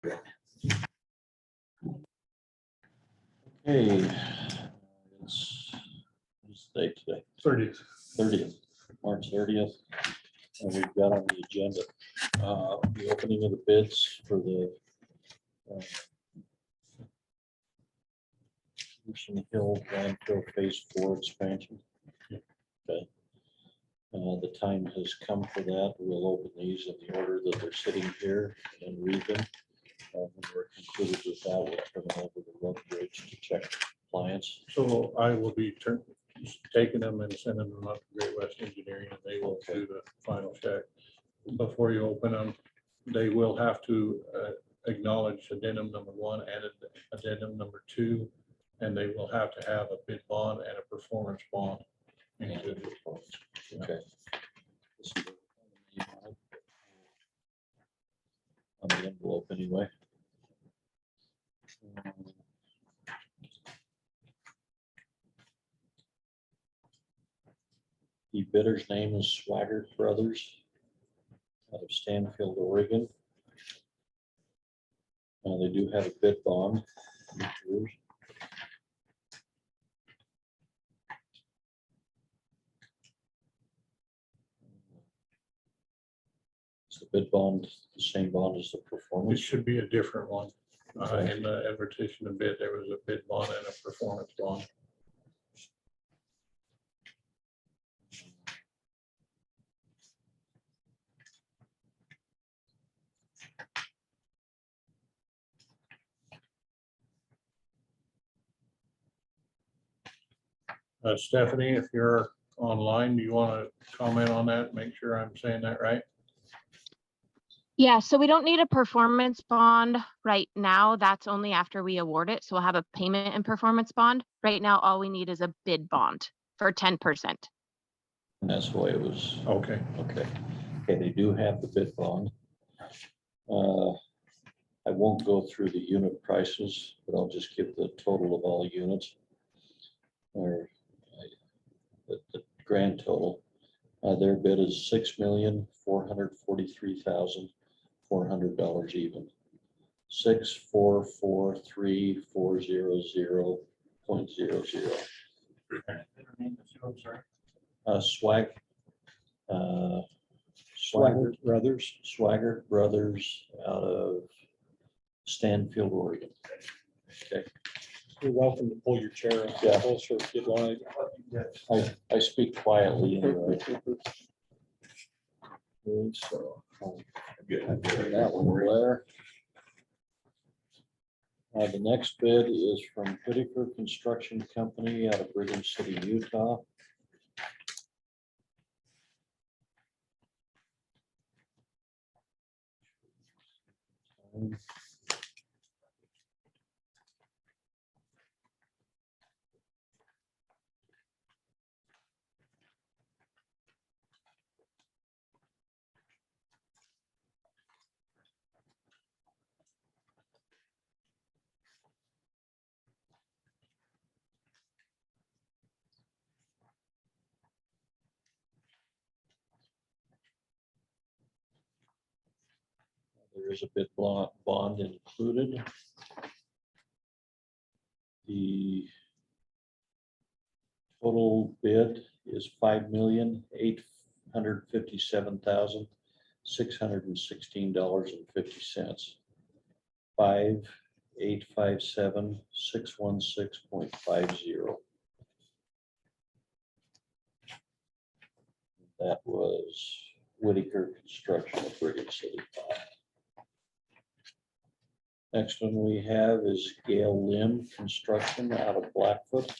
Hey, it's the date today, 30th, March 30th. And we've got on the agenda the opening of the bids for the Peterson Hill Landfill Phase 4 expansion. Okay. The time has come for that. We'll open these in the order that they're sitting here and read them. When we're concluded with that, we'll turn them over to Road Bridge to check compliance. So I will be taking them and sending them up to Great West Engineering, and they will do the final check. Before you open them, they will have to acknowledge addendum number 1 and addendum number 2, and they will have to have a bid bond and a performance bond. included. Okay. On the envelope anyway. The bidder's name is Swaggart Brothers out of Stanfield, Oregon. They do have a bid bond. Is the bid bond the same bond as the It performance? should be a different one. In the advertisement of bid, there was a bid bond and a performance bond. Stephanie, if you're online, do you want to comment on that? Make sure I'm saying that right. Yeah, so we don't need a performance bond right now. That's only after we award it. So we'll have a payment and performance bond. Right now, all we need is a bid bond for 10%. And that's the way it was. Okay. Okay, they do have the bid bond. I won't go through the unit prices, but I'll just give the total of all units. Or the grand total. Their bid is $6,443,400 even. 6443400.00. Swaggart Brothers out of Stanfield, Oregon. Okay. You're welcome to pull your chair up Yeah. closer if you'd like. I speak quietly anyway. Okay, so I'll get that one there. The next bid is from Whitaker Construction Company out of Brigham City, Utah. There is a bid bond included. The total bid is $5,857,616.50. 5,857,616.50. That was Whitaker Construction of Brigham City. Next one we have is Gale Lim Construction out of Blackfoot.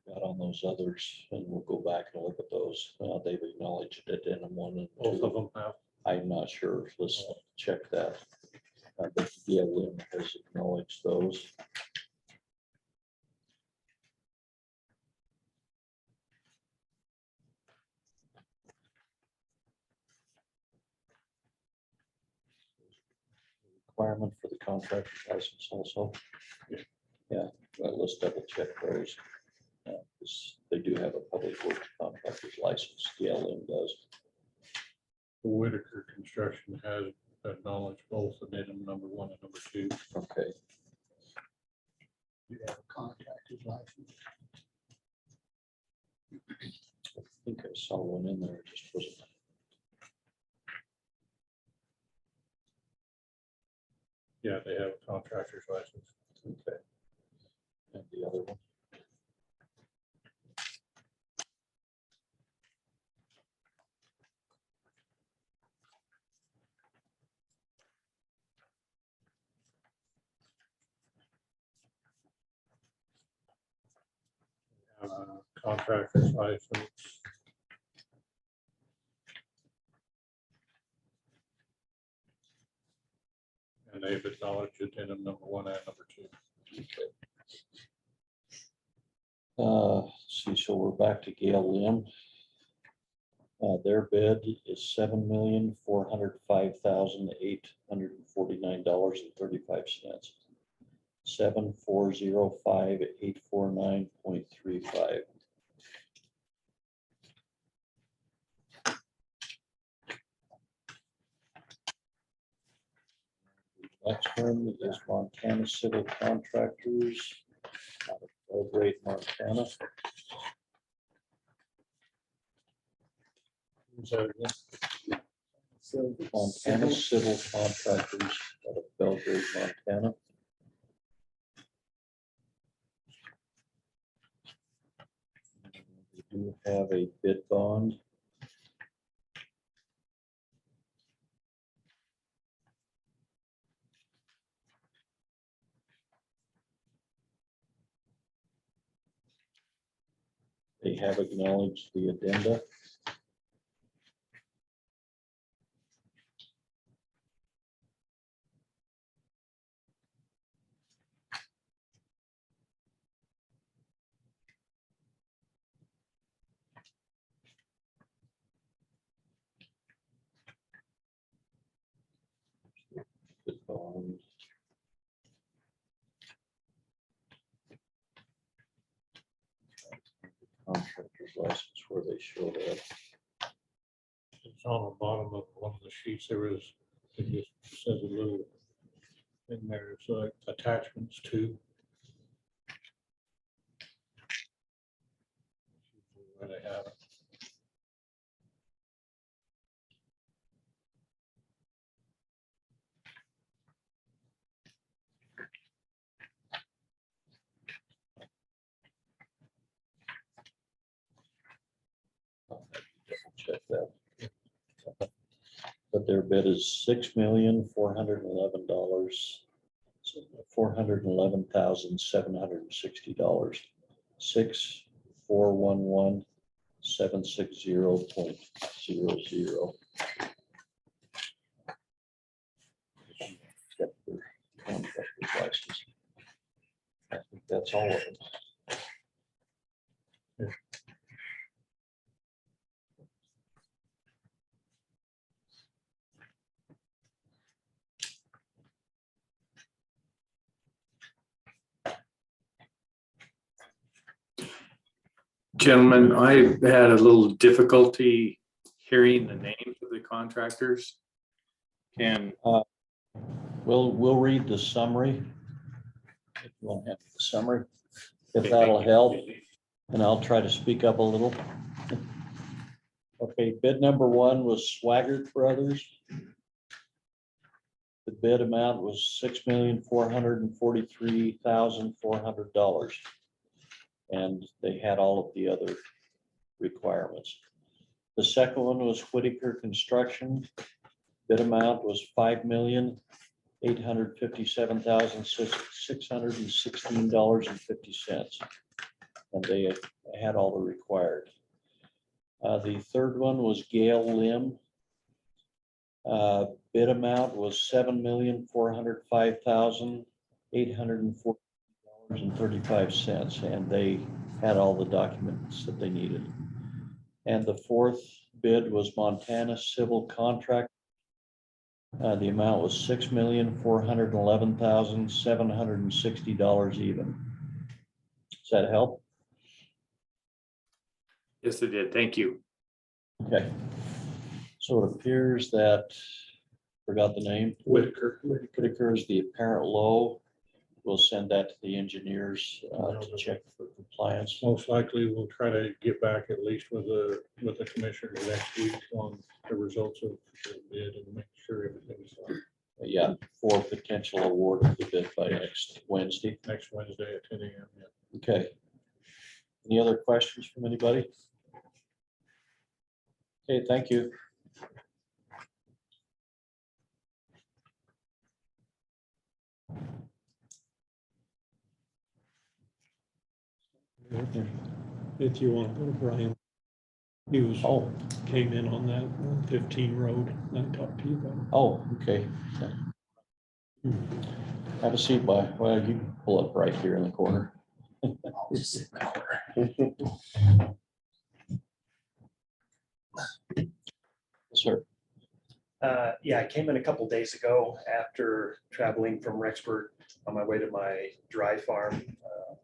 got on those others, and we'll go back and look at those. They've acknowledged addendum 1 and 2. Both of them have. I'm not sure. Let's check that. But Gale Lim has acknowledged those. Requirement for the contractor's license also. Yeah, well, let's double check those. 'Cause they do have a public works contractor's license. Gale Lim does. Whitaker Construction has acknowledged both addendum number 1 and number 2. Okay. You have a contractor's license. I think I saw one in there. It just wasn't. Yeah, they have a contractor's license. Okay. And the other one. Contractor's license. And they've acknowledged addendum number 1 and number 2. See, so we're back to Gale Lim. Their bid is $7,405,849.35. 7,405,849.35. Next one is Montana Civil Contractors, out of Belgrade, Montana. Montana Civil Contractors out of Belgrade, Montana. We do have a bid bond. They have acknowledged the addenda. Bid bond. Contractor's license where they show that. It's on the bottom of one of the sheets. There is, it just says a little in there. It's like attachments to. Where they have it. Check that. But their bid is $6,411,760. $6,411,760.00. Except for contractor's license. I think that's all of them. Gentlemen, I had a little difficulty hearing the names of the contractors. Can, We'll read the summary. If you want to have the summary, if that'll help, and I'll try to speak up a little. Okay, bid number 1 was Swaggart Brothers. The bid amount was $6,443,400. And they had all of the other requirements. The second one was Whitaker Construction. Bid amount was $5,857,616.50. and they had all the required. The third one was Gale Lim. Bid amount was $7,405,840.35, and they had all the documents that they needed. And the fourth bid was Montana Civil Contract. The amount was $6,411,760 even. Does that help? Yes, it did. Thank you. Okay. So it appears that, forgot the name, Whitaker. Whitaker is the apparent low. We'll send that to the engineers to check for compliance. Most likely, we'll try to get back at least with the commissioners next week on the results of the bid and make sure everything's Yeah, for potential award of the bid by next Wednesday. next Wednesday at 10 a.m. Yeah. Okay. Any other questions from anybody? Okay, thank you. If you want to go to Brian, he was, Oh, came in on that 115 road, and I talked to you about it. oh, okay. Have a seat by, well, you can pull up right here in the corner. I'll just sit in the corner. Yes, sir. Yeah, I came in a couple days ago after traveling from Rexburg on my way to my dry farm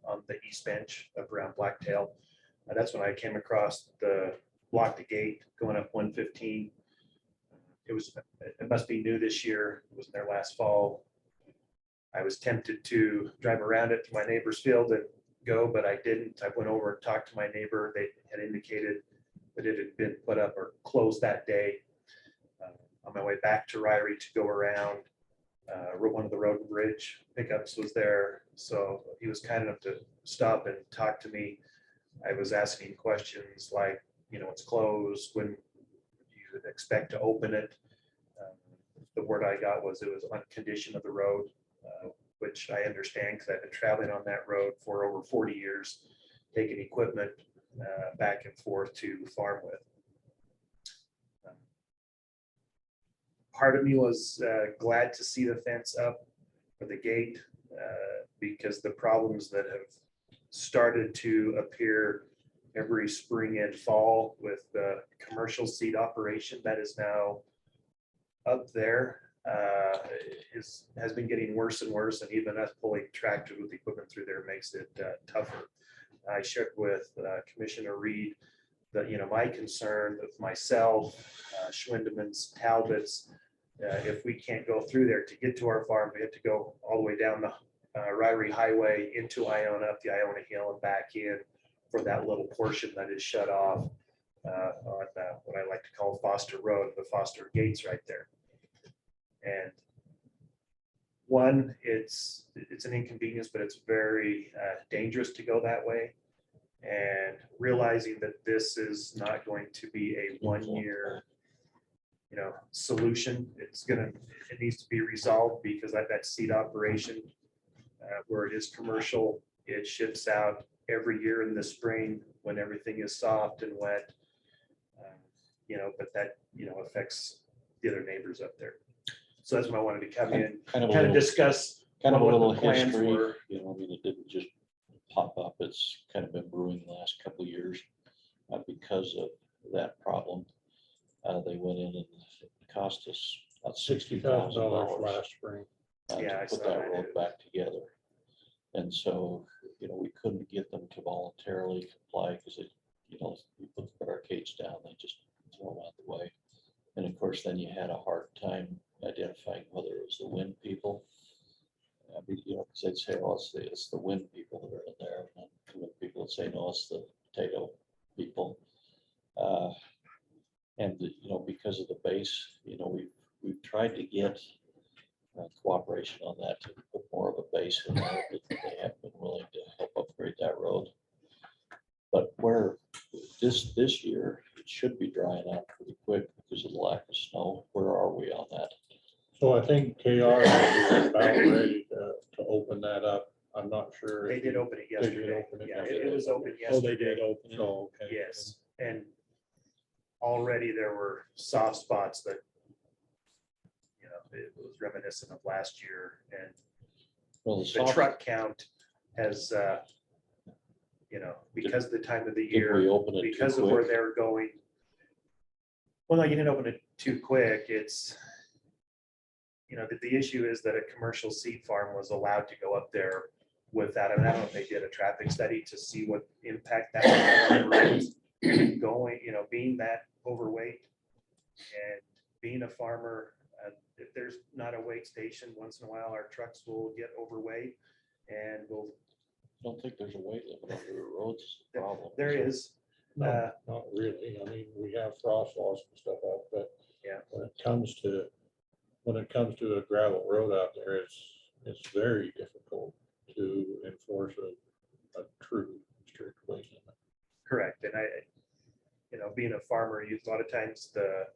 on the east bench of around Blacktail. That's when I came across block the gate going up 115. It must be new this year. It wasn't there last fall. I was tempted to drive around it to my neighbor's field and go, but I didn't. I went over and talked to my neighbor. They had indicated that it had been put up or closed that day. On my way back to Ryrie to go around, one of the road and bridge pickups was there. So he was kind enough to stop and talk to me. I was asking questions like, it's closed, when you would expect to open it. The word I got was it was on condition of the road, which I understand because I've been traveling on that road for over 40 years, taking equipment back and forth to farm with. Part of me was glad to see the fence up for the gate because the problems that have started to appear every spring and fall with the commercial seed operation that is now up there has been getting worse and worse, and even us pulling tractors with equipment through there makes it tougher. I shared with Commissioner Reed that my concern with myself, Schwindemann's, Talbot's, if we can't go through there to get to our farm, we have to go all the way down the Ryrie Highway into Iona, up the Iona Hill and back in for that little portion that is shut off on what I like to call Foster Road, the Foster Gates right there. And one, it's an inconvenience, but it's very dangerous to go that way. And realizing that this is not going to be a 1 year solution. It needs to be resolved because that seed operation where it is commercial, it ships out every year in the spring when everything is soft and wet. But that affects the other neighbors up there. So that's when I wanted to come in, kind of discuss Kind of a what little the plans history, were. it didn't just pop up. It's kind of been brewing the last couple of years because of that problem. They went in and it cost us about $60,000 last spring. Yeah, I to put saw that that. road back together. And so, we couldn't get them to voluntarily comply because we put the barricades down, they just throw them out the way. And of course, then you had a hard time identifying whether it was the wind people. Because they'd say, oh, it's the wind people that are in there. And the wind people would say, no, it's the potato people. And because of the base, we've tried to get cooperation on that to put more of a base in there, but they haven't been willing to help upgrade that road. But where this year, it should be drying out pretty quick because of the lack of snow. Where are we on that? So I think KR is about ready to open that up. I'm I'm not sure. They if did you- open it They did yesterday. open it Yeah, it yesterday. was open Oh, they yesterday. did open it. So, okay. Yes, and already there were soft spots that, it was reminiscent of last year, and Well, the the soft, truck count has, because of the time of the did year, we open it because too of where quick? they're going. Well, no, you didn't open it too quick. It's, the issue is that a commercial seed farm was allowed to go up there without, and I don't know if they did a traffic study to see what impact that would have on roads going, being that overweight and being a farmer. If there's not a weight station, once in a while, our trucks will get overweight and I don't think there's a weight limit on the roads. Problem. there is. No, not really. I mean, we have frost laws and stuff out, but Yeah. when it comes to a gravel road out there, it's very difficult to enforce a true strict weight limit. Correct, and being a farmer, a lot of times the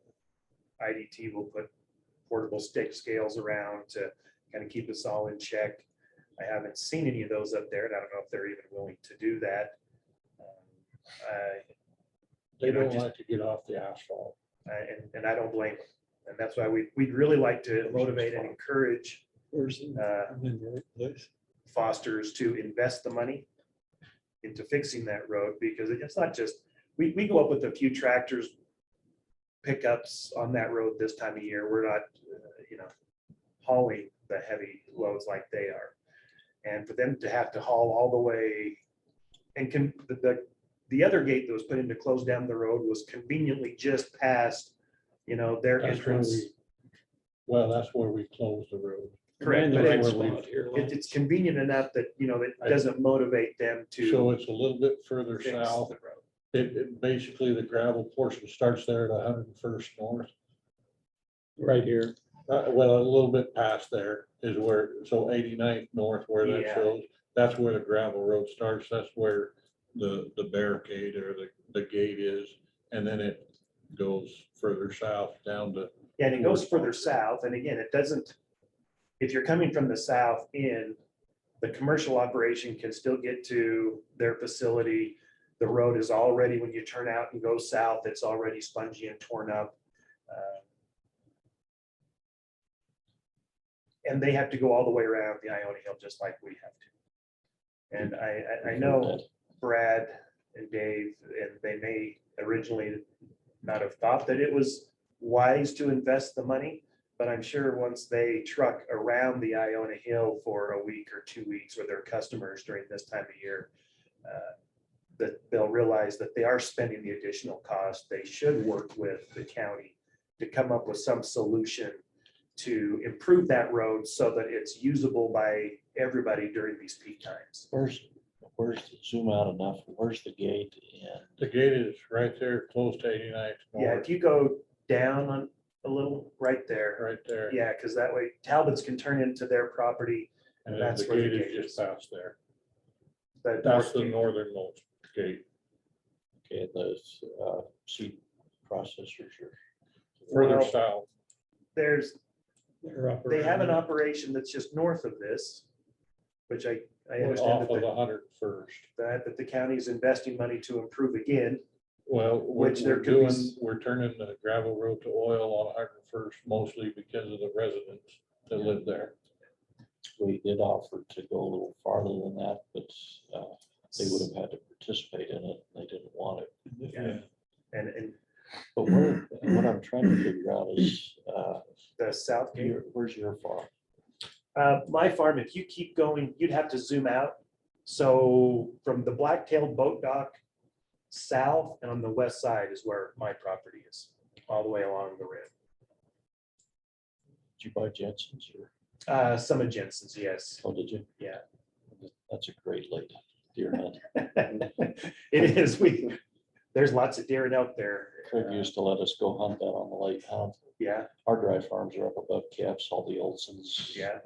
IDT will put portable stick scales around to kind of keep us all in check. I haven't seen any of those up there, and I don't know if they're even willing to do that. They You know, don't just- like to get off the asphalt. And I don't blame them, and that's why we'd really like to motivate and encourage Where's the- Uh, in the right place? Fosters to invest the money into fixing that road, because it's not just, we go up with a few tractors, pickups on that road this time of year. We're not, hauling the heavy loads like they are. And for them to have to haul all the way, and the other gate that was put in to close down the road was conveniently just past, their That's where entrance. that's where we close the road. Correct, but Random it's, spot here, it's convenient enough that, it doesn't motivate them to. So it's a little bit further fix south. the road. It basically, the gravel portion starts there at 101st North. Right here. Well, a little bit past there is where, so 89th North where that Yeah. shows, that's where the gravel road starts. That's where the barricade or the gate is. And then it goes further south down to, Yeah, and it goes further south, and again, it doesn't, if you're coming from the south in, the commercial operation can still get to their facility. The road is already, when you turn out and go south, it's already spongy and torn up. And they have to go all the way around the Iona Hill, just like we have to. And I know Brad and Dave, and they may originally not have thought that it was wise to invest the money, but I'm sure once they truck around the Iona Hill for a week or 2 weeks with their customers during this time of year, that they'll realize that they are spending the additional cost. They should work with the county to come up with some solution to improve that road so that it's usable by everybody during these peak times. Where's zoom out enough? Where's the gate? And the gate is right there, close to 89th Yeah, North, if you go down on a little right there, right there. yeah, because that way Talbots can turn into their property. And then that's the where the gate gate is is. just past there. The That's north the gate. northernmost gate. okay, the seed processors are. Further Well, south, They're up They have an around- operation that's just north of this, which I understand off that of 101st. that the county is investing money to improve again. Well, Which there could be we're turning the gravel road to oil on 101st mostly because of the residents that live there. We did offer to go a little farther than that, but they would have had to participate in it. They didn't want it. Yeah. And But what I'm trying to figure out is, the south gate. where's your farm? My farm, if you keep going, you'd have to zoom out. So from the Black-tailed Boat Dock south and on the west side is where my property is, all the way along the rim. Did you buy Jensen's or, Some of Jensen's, yes. oh, did you? Yeah. That's a great lake deer hunt. It is, there's lots of deer out there. Craig used to let us go hunt that on the lake hunt. Yeah, Our dry farms are up above Caps, all the Olsons. Yeah.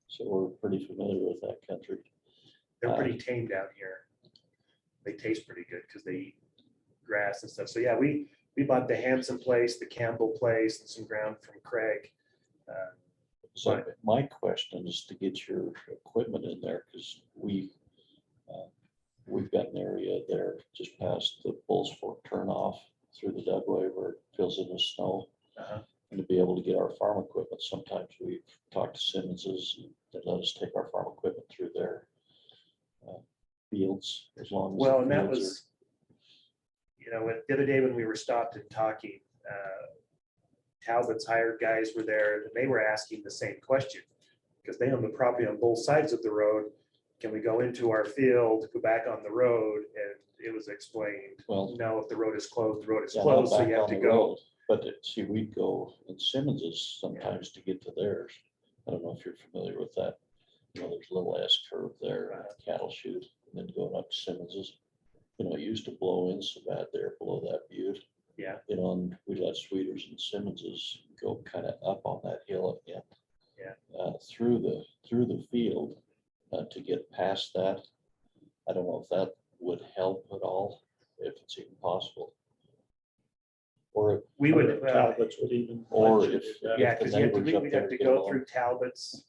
So we're pretty familiar with that country. they're pretty tame down here. They taste pretty good because they eat grass and stuff. So yeah, we bought the Hanson place, the Campbell place, and some ground from Craig. So my question is to get your equipment in there, because we've got an area there just past the Bulls Fork turnoff through the Dugway where it fills in with snow. Uh-huh. And to be able to get our farm equipment, sometimes we've talked to Simmons's and they let us take our farm equipment through their fields as long as. Well, the and that fields was, the other day when we were stopped and talking, Talbot's hired guys were there, and they were asking the same question. Because they own the property on both sides of the road. Can we go into our field, go back on the road? And it was explained, Well, no, if the road is closed, the road is yeah, not closed, so back you have on to the go. road, but see, we'd go in Simmons's sometimes to get to theirs. I don't know if you're familiar with that. There's a little S curve there, and a cattle chute, and then going up to Simmons's. It used to blow in so bad there below that butte. Yeah. And we let Sweeters and Simmons's go kind of up on that hill again. Yeah. Through the field to get past that. I don't know if that would help at all, if it's even possible. Or, We would, Talbots would even. or let you if, do that. yeah, if the because neighbors up we'd there have to get go along. through Talbot's.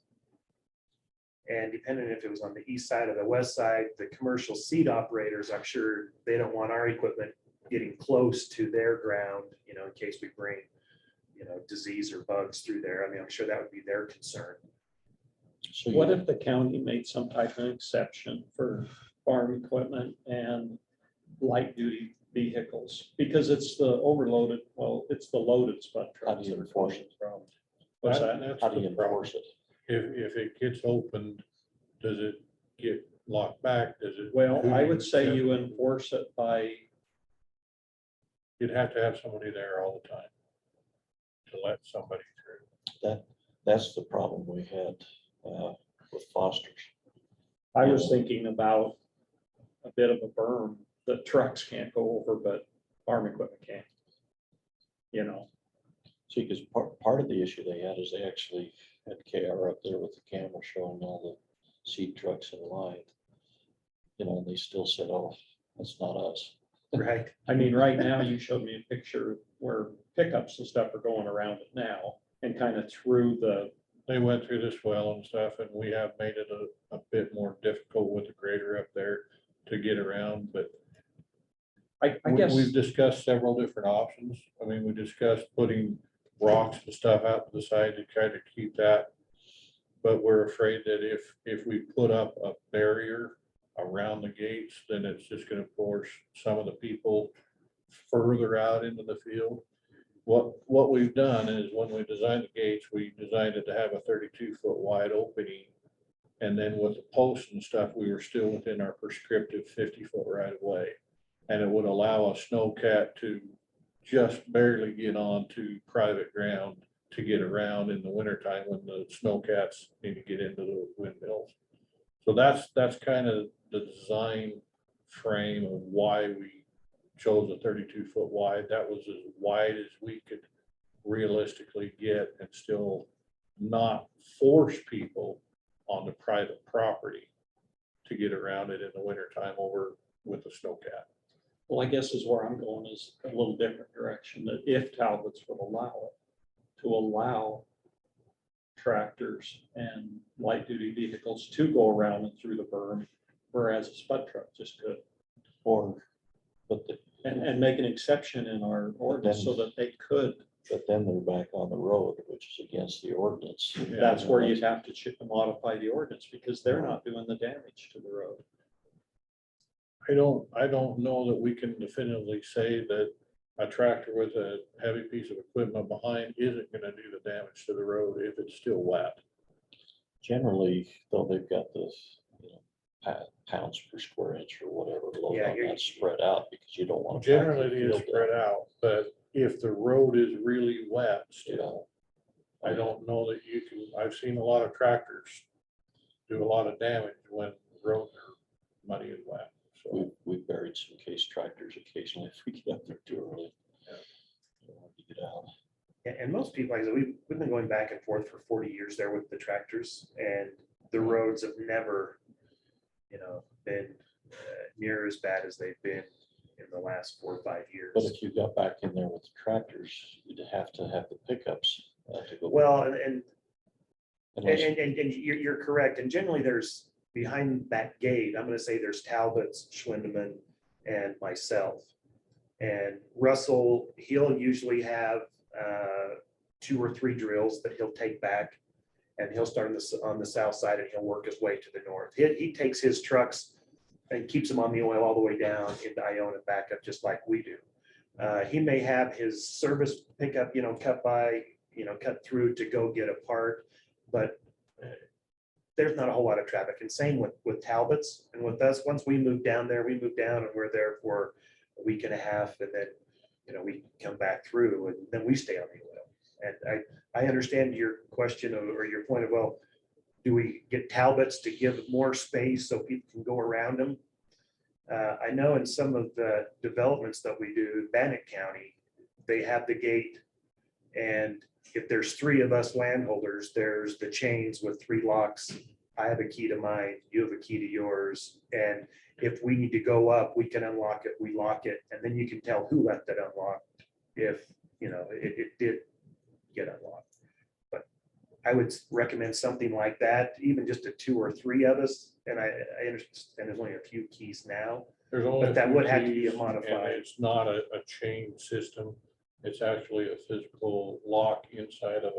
And depending if it was on the east side or the west side, the commercial seed operators, I'm sure they don't want our equipment getting close to their ground, in case we bring, disease or bugs through there. I mean, I'm sure that would be their concern. So What you- if the county made some type of exception for farm equipment and light duty vehicles? Because it's the overloaded, it's the loaded spud How trucks do you that are enforce causing problems. What's that? That's How do you the problem. enforce it? If it gets opened, does it get locked back? Does it? Well, who I do would say check? you enforce it by, You'd have to have somebody there all the time to let somebody through. That's the problem we had with Foster's. I was thinking about a bit of a berm that trucks can't go over, but farm equipment can. See, because part of the issue they had is they actually had KR up there with the camera showing all the seed trucks in line. And they still said, oh, that's not us. Right. I mean, right now, you showed me a picture where pickups and stuff are going around it now and kind of through the, They went through this well and stuff, and we have made it a bit more difficult with the grader up there to get around, but I we- guess, we've discussed several different options. I mean, we discussed putting rocks and stuff out to the side to try to keep that. But we're afraid that if we put up a barrier around the gates, then it's just gonna force some of the people further out into the field. What we've done is when we designed the gates, we designed it to have a 32-foot wide opening. And then with the posts and stuff, we were still within our prescriptive 50-foot right of way. And it would allow a snowcat to just barely get onto private ground to get around in the wintertime when the snowcats need to get into the windmills. So that's kind of the design frame of why we chose a 32-foot wide. That was as wide as we could realistically get and still not force people onto private property to get around it in the wintertime over with the snowcat. well, I guess is where I'm going is a little different direction, that if Talbots would allow it, to allow tractors and light duty vehicles to go around and through the berm, whereas a spud truck just could. But And make an exception in our ordinance so that they could. then they're back on the road, which is against the ordinance. That's where you'd have to modify the ordinance because they're not doing the damage to the road. I don't know that we can definitively say that a tractor with a heavy piece of equipment behind isn't gonna do the damage to the road if it's still wet. Generally, though, they've got this, pounds per square inch or whatever load Yeah, on you're- that spread out because you don't want to. Generally, it is spread out, but if the road is really wet still, I don't know that you can, I've seen a lot of tractors do a lot of damage when roads are muddy and wet. So We buried some case tractors occasionally if we get up there too early. Don't want to get out. And most people, like I said, we've been going back and forth for 40 years there with the tractors, and the roads have never, been near as bad as they've been in the last 4 or 5 years. But if you got back in there with the tractors, you'd have to have the pickups to go. Well, and Unless- And you're correct. And generally there's, behind that gate, I'm gonna say there's Talbot's, Schwindeman, and myself. And Russell, he'll usually have 2 or 3 drills that he'll take back. And he'll start on the south side and he'll work his way to the north. He takes his trucks and keeps them on the oil all the way down into Iona back up, just like we do. He may have his service pickup, cut through to go get a part, but there's not a whole lot of traffic. And same with Talbot's and with us. Once we move down there, we move down and we're there for a week and a half, and then we come back through and then we stay on the oil. And I understand your question or your point of, well, do we get Talbots to give more space so people can go around them? I know in some of the developments that we do in Bannock County, they have the gate. And if there's 3 of us landholders, there's the chains with 3 locks. I have a key to mine, you have a key to yours. And if we need to go up, we can unlock it, we lock it, and then you can tell who left it unlocked if, it did get unlocked. But I would recommend something like that, even just 2 or 3 of us. And I understand there's only a few keys now. There's only. But that a few would have to be keys, and modified. It's not a chain system. It's actually a physical lock inside of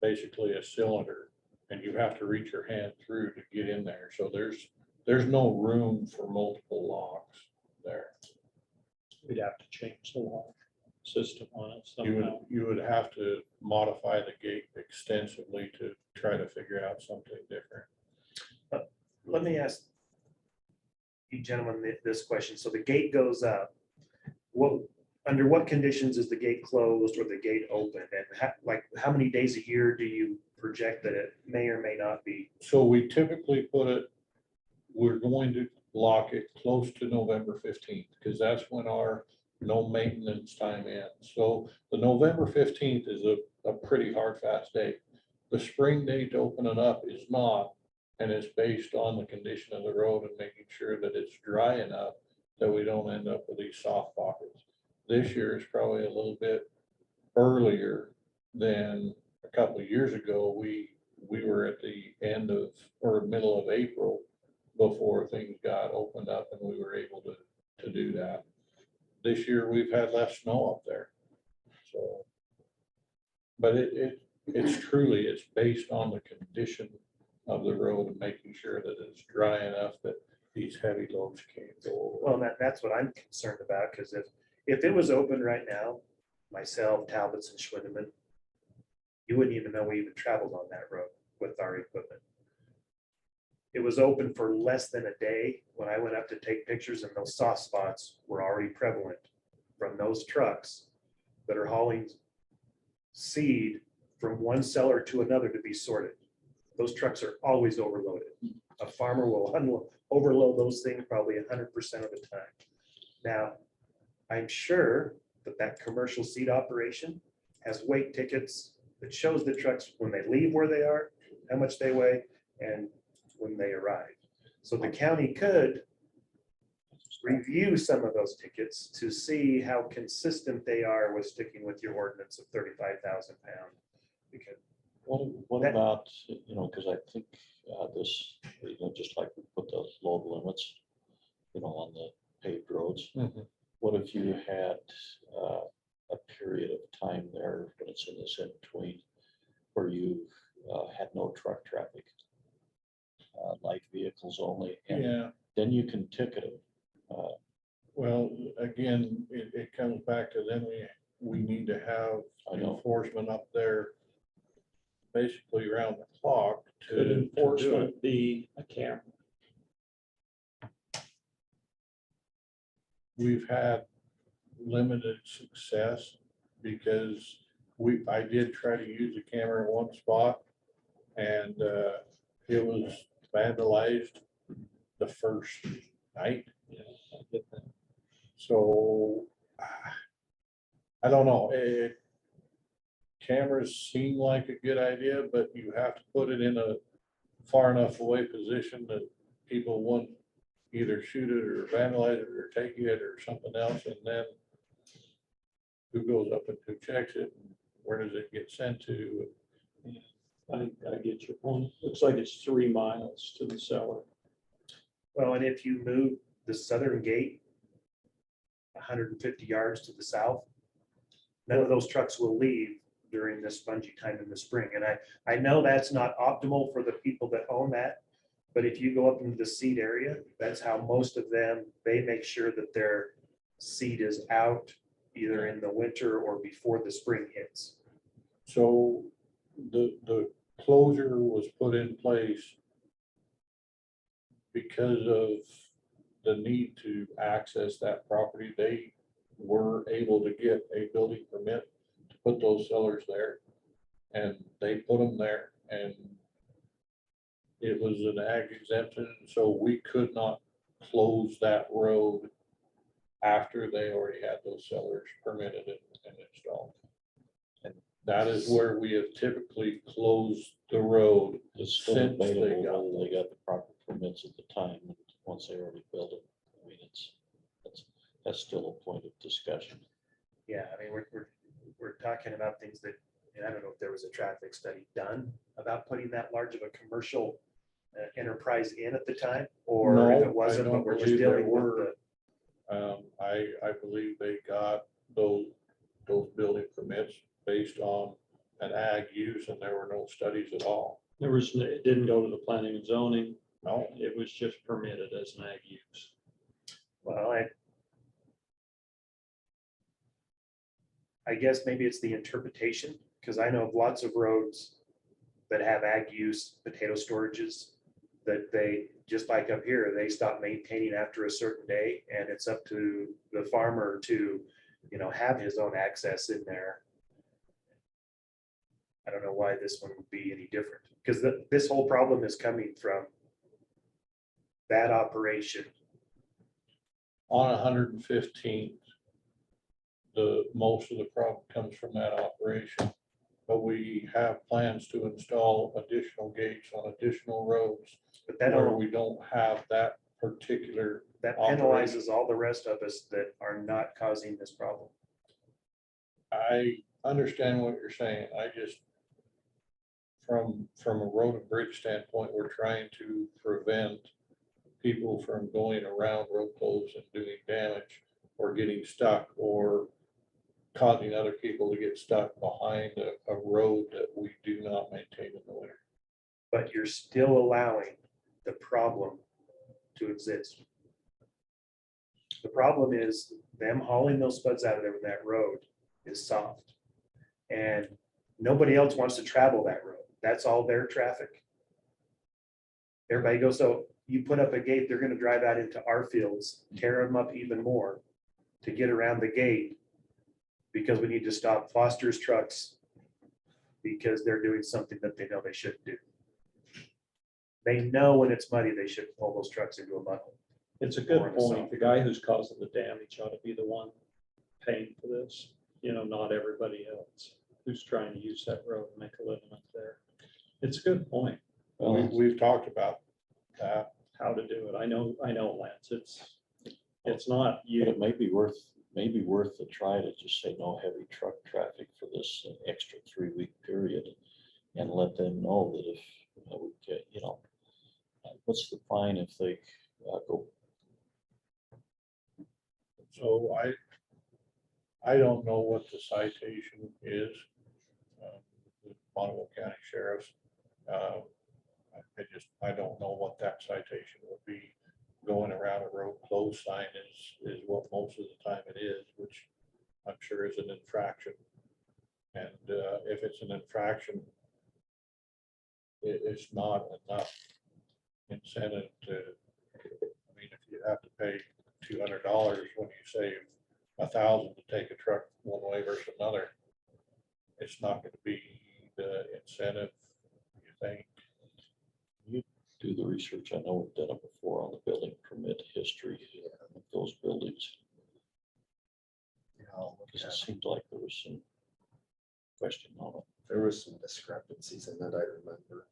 basically a cylinder. And you have to reach your hand through to get in there. So there's no room for multiple locks there. We'd have to change the lock system on it You somehow. would have to modify the gate extensively to try to figure out something different. Let me ask you gentlemen this question. So the gate goes up. Under what conditions is the gate closed or the gate open? And how many days a year do you project that it may or may not be? So we typically we're going to lock it close to November 15th, because that's when our no maintenance time ends. So the November 15th is a pretty hard, fast date. The spring date to open it up is not, and it's based on the condition of the road and making sure that it's dry enough that we don't end up with these soft pockets. This year is probably a little bit earlier than a couple of years ago. We were at the end of or middle of April before things got opened up and we were able to do that. This year we've had less snow up there. So, but it's based on the condition of the road and making sure that it's dry enough that these heavy loads can't go over. Well, that's what I'm concerned about, because if it was open right now, myself, Talbots and Schwindeman, you wouldn't even know we even traveled on that road with our equipment. It was open for less than a day when I went up to take pictures, and those soft spots were already prevalent from those trucks that are hauling seed from one seller to another to be sorted. Those trucks are always overloaded. A farmer will overload those things probably 100% of the time. Now, I'm sure that commercial seed operation has weight tickets that shows the trucks when they leave where they are, how much they weigh, and when they arrive. So the county could review some of those tickets to see how consistent they are with sticking with your ordinance of 35,000 pounds. Because What That- about, because I think this, just like we put those load limits, on the paved roads. Mhm. What if you had a period of time there when it's in this in between where you had no truck traffic, light vehicles only, and Yeah. then you can ticket them. Well, again, it comes back to then we need to have I know. enforcement up there basically around the clock Could to do it. enforcement be a camera? We've had limited success because I did try to use a camera in one spot and it was vandalized the first night. So I don't know. Cameras seem like a good idea, but you have to put it in a far enough away position that people won't either shoot it or vandalize it or take it or something else. And then who goes up and who checks it? Where does it get sent to? I get your point. Looks like it's 3 miles to the cellar. Well, and if you move the southern gate 150 yards to the south, none of those trucks will leave during this spongy time in the spring. And I know that's not optimal for the people that own that, but if you go up into the seed area, that's how most of them, they make sure that their seed is out either in the winter or before the spring hits. So the closure was put in place because of the need to access that property. They were able to get a building permit to put those cellars there, and they put them there, and it was an ag exemption, so we could not close that road after they already had those cellars permitted and installed. And that is where we have typically closed the road. It's still Since they debatable got whether they got the proper permits at the time, once they already built it. I mean, that's still a point of discussion. Yeah, I mean, we're talking about things that, and I don't know if there was a traffic study done about putting that large of a commercial enterprise in at the time, or No, if I it wasn't, don't but we're just believe there dealing with were. the. I believe they got those building permits based on an ag use, and there were no studies at all. It didn't go to the planning and zoning. No, It was just permitted as an ag use. Well, I guess maybe it's the interpretation, because I know of lots of roads that have ag use potato storages that they, just like up here, they stop maintaining after a certain day, and it's up to the farmer to, have his own access in there. I don't know why this one would be any different, because this whole problem is coming from that operation. on 115th, most of the problem comes from that operation. But we have plans to install additional gates on additional roads But that where all, we don't have that particular. that operation. penalizes all the rest of us that are not causing this problem. I understand what you're saying. I just, from a road and bridge standpoint, we're trying to prevent people from going around road closed and doing damage or getting stuck or causing other people to get stuck behind a road that we do not maintain in the winter. But you're still allowing the problem to exist. The problem is them hauling those spuds out of there when that road is soft. And nobody else wants to travel that road. That's all their traffic. Everybody goes, so you put up a gate, they're gonna drive out into our fields, tear them up even more to get around the gate, because we need to stop Foster's trucks because they're doing something that they know they shouldn't do. They know when it's muddy, they should pull those trucks into a mud hole. It's a Or good in the point. south. The guy who's causing the damage ought to be the one paying for this, not everybody else who's trying to use that road and make a living up there. It's a good point, We've talked about that. how to do it. I know, Lance, it's not But you. it may be worth a try to just say no heavy truck traffic for this extra 3-week period, and let them know that if, we get, what's the fine if they go. So I don't know what the citation is. The Bonneville County Sheriff's. I don't know what that citation would be. Going around a road closed sign is what most of the time it is, which I'm sure is an infraction. And if it's an infraction, it's not enough incentive to, I mean, if you have to pay $200 when you save $1,000 to take a truck one way versus another, it's not going to be the incentive, you think. You do the research. I know we've done it before on the building permit history of those buildings. Because it seemed like there was some question on it. There was some discrepancies in that, I remember.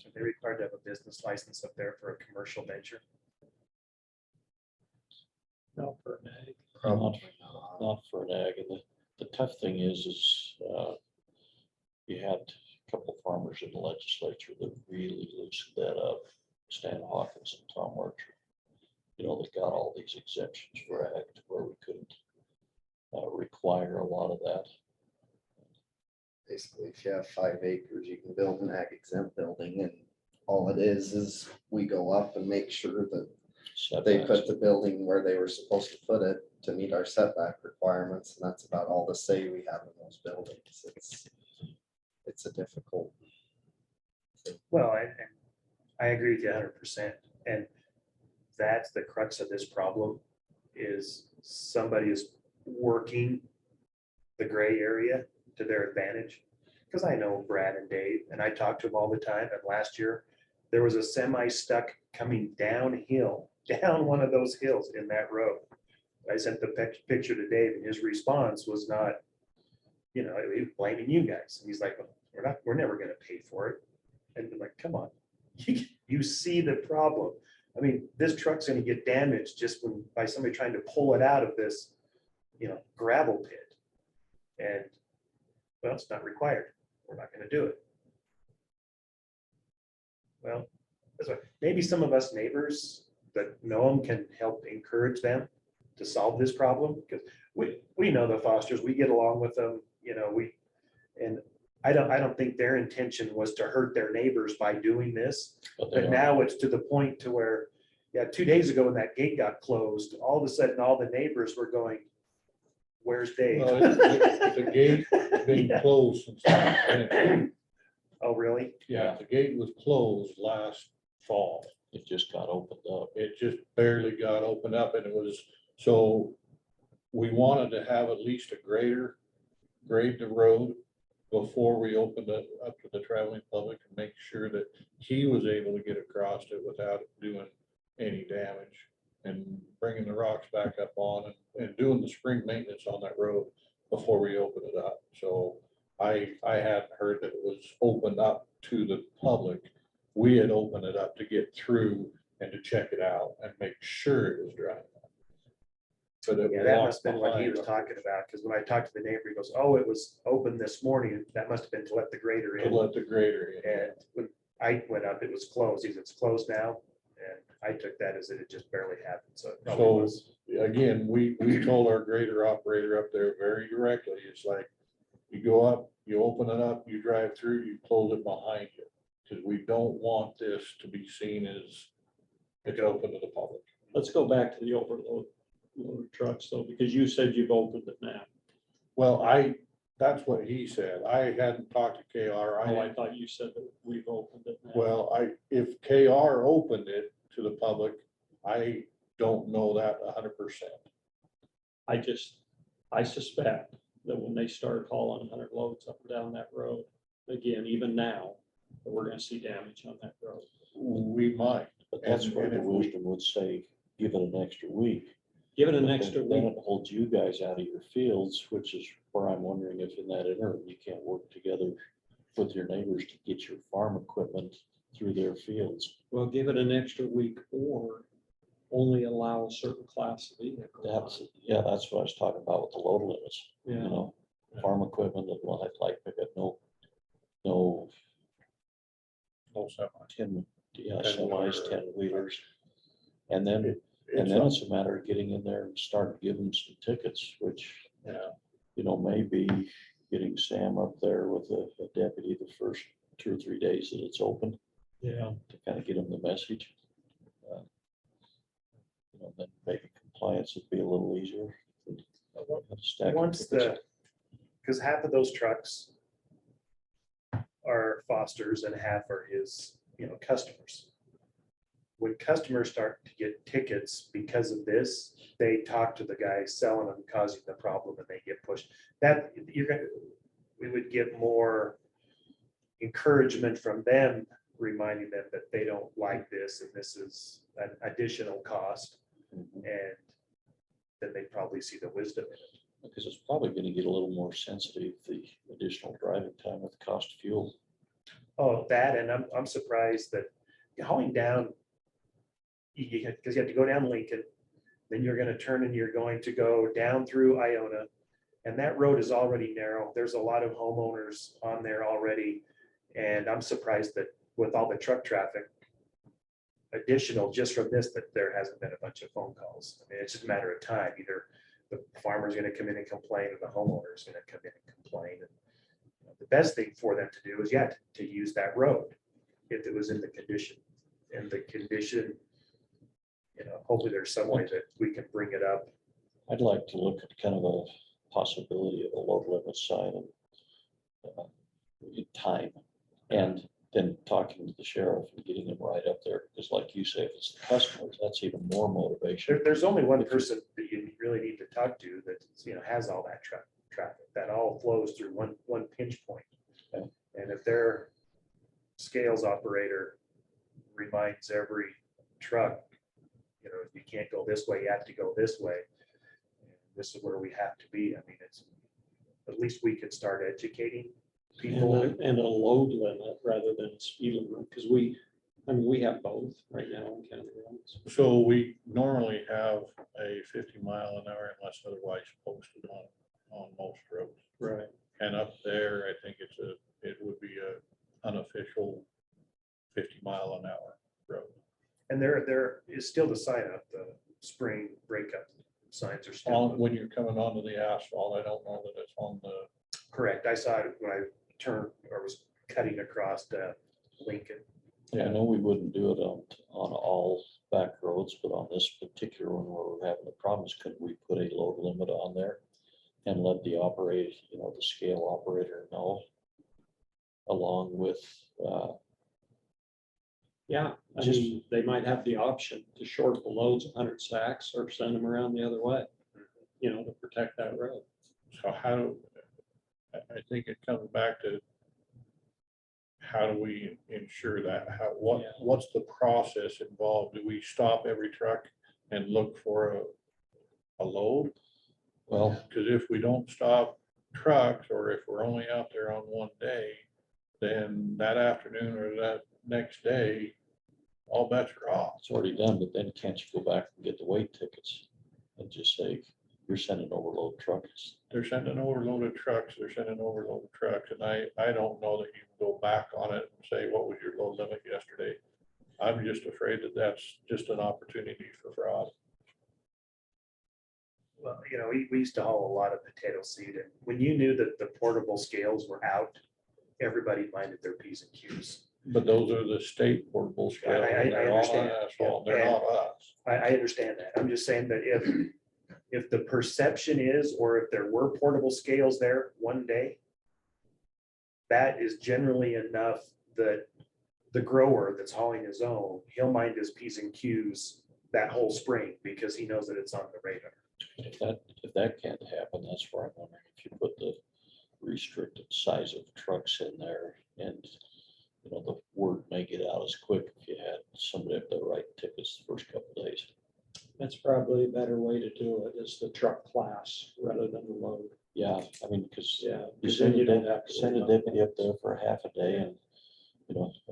Are they required to have a business license up there for a commercial venture? No, for an ag. Probably not. Not for an ag. And the tough thing is you had couple of farmers in the legislature that really loosened that up. Stan Hawkins and Tom Archer. You know, they got all these exemptions for ag to where we couldn't require a lot of that. Basically, if you have 5 acres, you can build an ag exempt building, and all it is we go up and make sure that they Setbacks. put the building where they were supposed to put it to meet our setback requirements, and that's about all the say we have in those buildings. It's a difficult. Well, I agree with you 100%. And that's the crux of this problem is somebody is working the gray area to their advantage. Because I know Brad and Dave, and I talk to them all the time. And last year, there was a semi stuck coming downhill, down one of those hills in that road. I sent the picture to Dave, and his response was not, he was blaming you guys. And he's like, we're never going to pay for it. And I'm like, come on, you see the problem. I mean, this truck's going to get damaged just by somebody trying to pull it out of this, gravel pit. And well, it's not required. We're not going to do it. Well, that's why maybe some of us neighbors that know them can help encourage them to solve this problem, because we know the Fosters, we get along with them, and I don't think their intention was to hurt their neighbors by doing this. But now it's to the point to where, 2 days ago when that gate got closed, all of a sudden all the neighbors were going, where's Dave? Well, the gate been Yeah. closed since. the Oh, really? Yeah, the gate was closed last fall. It just got opened up. It just barely got opened up, and it was, so we wanted to have at least a grader grade the road before we opened it up to the traveling public and make sure that he was able to get across it without doing any damage, and bringing the rocks back up on and doing the spring maintenance on that road before we open it up. So I hadn't heard that it was opened up to the public. We had opened it up to get through and to check it out and make sure it was dry. But it Yeah, that walked must have been what he behind. was talking about, because when I talked to the neighbor, he goes, oh, it was open this morning. That must have been to let the grader To in. let the grader in. And when I went up, it was closed. He said, it's closed now. And I took that as it just barely happened. So it probably So was. again, we told our grader operator up there very directly, it's like, you go up, you open it up, you drive through, you close it behind you. Because we don't want this to be seen as it's open to the public. Let's go back to the overload loader trucks though, because you said you've opened it now. Well, that's what he said. I hadn't talked to KR. Oh, I thought you said that we've opened it now. Well, if KR opened it to the public, I don't know that 100%. I suspect that when they start hauling 100 loads up and down that road, again, even now, that we're gonna see damage on that road. We might. But that's And- where and the if we- wisdom would say, give it an extra week. Give it an But extra then week. it holds you guys out of your fields, which is where I'm wondering if in that interim, you can't work together with your neighbors to get your farm equipment through their fields. Well, give it an extra week or only allow a certain class of vehicle. That's what I was talking about with the load limits, you Yeah, know, farm equipment that will have like pickup, no No semi. 10, 10-wheeler. semis, 10-wheelers. And then It's it's a matter of getting in there and start giving some tickets, which, Yeah. maybe getting Sam up there with a deputy the first 2 or 3 days that it's open yeah. to kind of get them the message. Then maybe compliance would be a little easier. Stack of Once tickets. because half of those trucks are Foster's and half are his, customers. When customers start to get tickets because of this, they talk to the guy selling them, causing the problem, and they get pushed. We would get more encouragement from them, reminding them that they don't like this and this is an additional cost. Mhm. And then they probably see the wisdom in it. Because it's probably going to get a little more sensitive, the additional driving time with the cost of fuel. Oh, that, and I'm surprised that hauling down, because you have to go down Lincoln, then you're gonna turn and you're going to go down through Iona. And that road is already narrow. There's a lot of homeowners on there already. And I'm surprised that with all the truck traffic additional just from this, that there hasn't been a bunch of phone calls. I mean, it's just a matter of time. Either the farmer's gonna come in and complain, or the homeowner's gonna come in and complain. And the best thing for them to do is, yeah, to use that road if it was in the condition. And the condition, hopefully there's some way that we can bring it up. I'd like to look at kind of a possibility of a load limit sign and in time, and then talking to the sheriff and getting him right up there, because like you say, if it's the customers, that's even more motivation. There's only one person that you really need to talk to that, has all that traffic, that all flows through one pinch point. Okay. And if their scales operator reminds every truck, you can't go this way, you have to go this way. This is where we have to be. I mean, it's, at least we could start educating people. And a load limit rather than a speed limit, because we have both right now on county roads. So we normally have a 50 mph unless otherwise posted on most roads. Right. And up there, I think it would be a unofficial 50 mph road. And there is still the sign up, the spring breakup signs are still. When you're coming onto the asphalt, I don't know that it's on the, Correct. I saw it when I turned or was cutting across Lincoln. I know we wouldn't do it on all back roads, but on this particular one where we're having the problems, could we put a load limit on there and let the operator, the scale operator know, along with, Yeah, they might have the option to short the loads 100 sacks or send them around the other way, to protect that road. so I think it comes back to how do we ensure that? What's the process involved? Do we stop every truck and look for a load? well, Because if we don't stop trucks, or if we're only out there on one day, then that afternoon or that next day, all bets are off. it's already done, but then can't you go back and get the weight tickets and just say, you're sending overload trucks? They're sending overloaded trucks, and I don't know that you can go back on it and say, what was your load limit yesterday? I'm just afraid that that's just an opportunity for fraud. Well, we used to haul a lot of potato seed, and when you knew that the portable scales were out, everybody minded their P's and Q's. But those are the state portable scales. I They're all on understand. asphalt. Yeah. They're not us. I understand that. I'm just saying that if the perception is, or if there were portable scales there one day, that is generally enough that the grower that's hauling his own, he'll mind his P's and Q's that whole spring, because he knows that it's on the radar. If that can't happen, that's where I'm wondering if you put the restricted size of trucks in there, and the word may get out as quick if you had somebody up there writing tickets the first couple of days. That's probably a better way to do it, is the truck class rather than the load. Yeah, because Yeah. you because send then a you don't have to send worry a about deputy up there for half a day, and